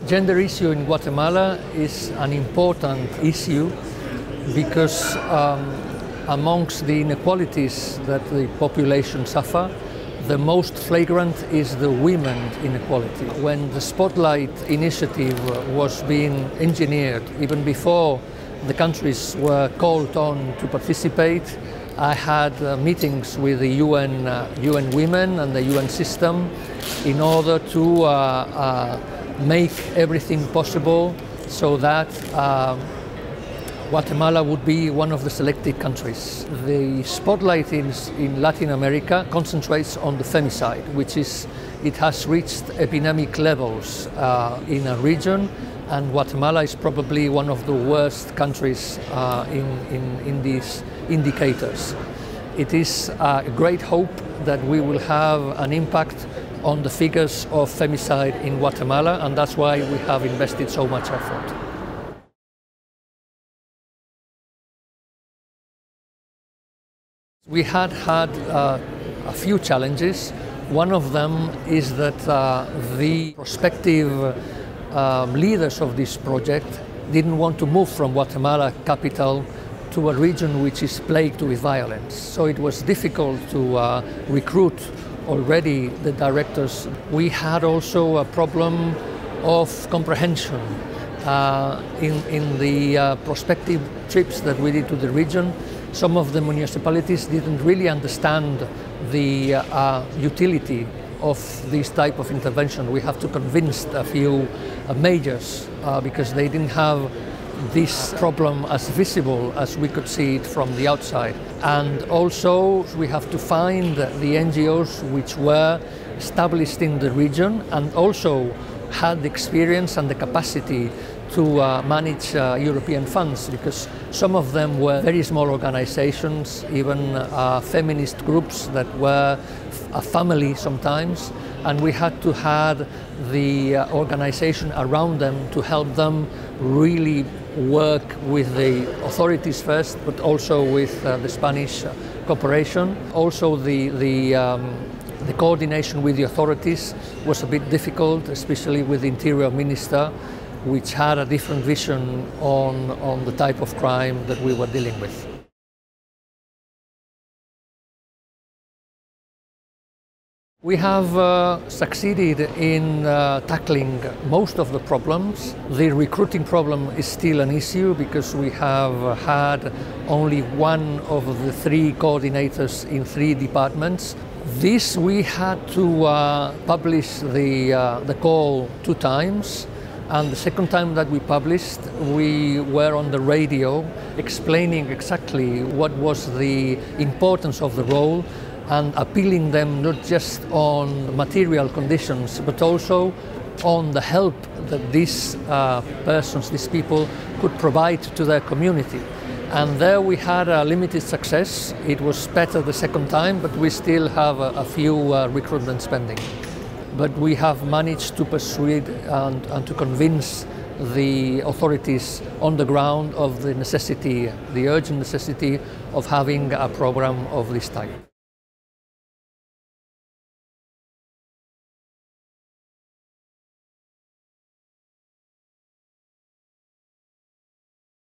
Gender issue in Guatemala is an important issue because amongst the inequalities that the population suffer, the most flagrant is the women inequality. When the Spotlight initiative was being engineered, even before the countries were called on to participate, I had meetings with the UN Women and the UN system in order to make everything possible so that Guatemala would be one of the selected countries. The spotlight in Latin America concentrates on the femicide, it has reached epidemic levels in a region, and Guatemala is probably one of the worst countries in these indicators. It is a great hope that we will have an impact on the figures of femicide in Guatemala, and that's why we have invested so much effort. We had a few challenges. One of them is that the prospective leaders of this project didn't want to move from Guatemala capital to a region which is plagued with violence. So it was difficult to recruit already the directors. We had also a problem of comprehension in the prospective trips that we did to the region. Some of the municipalities didn't really understand the utility of this type of intervention. We have to convince a few majors because they didn't have this problem as visible as we could see it from the outside. And also we have to find the NGOs which were established in the region and also had the experience and the capacity to manage European funds, because some of them were very small organizations, even feminist groups that were a family sometimes, and we had to have the organization around them to help them really work with the authorities first, but also with the Spanish cooperation. Also the coordination with the authorities was a bit difficult, especially with the Interior Minister, which had a different vision on the type of crime that we were dealing with. We have succeeded in tackling most of the problems. The recruiting problem is still an issue because we have had only one of the three coordinators in three departments. This we had to publish the call 2 times. And the second time that we published, we were on the radio explaining exactly what was the importance of the role and appealing them not just on material conditions, but also on the help that these persons, these people, could provide to their community. And there we had a limited success. It was better the second time, but we still have a few recruitment spending. But we have managed to persuade and to convince the authorities on the ground of the necessity, the urgent necessity of having a program of this type.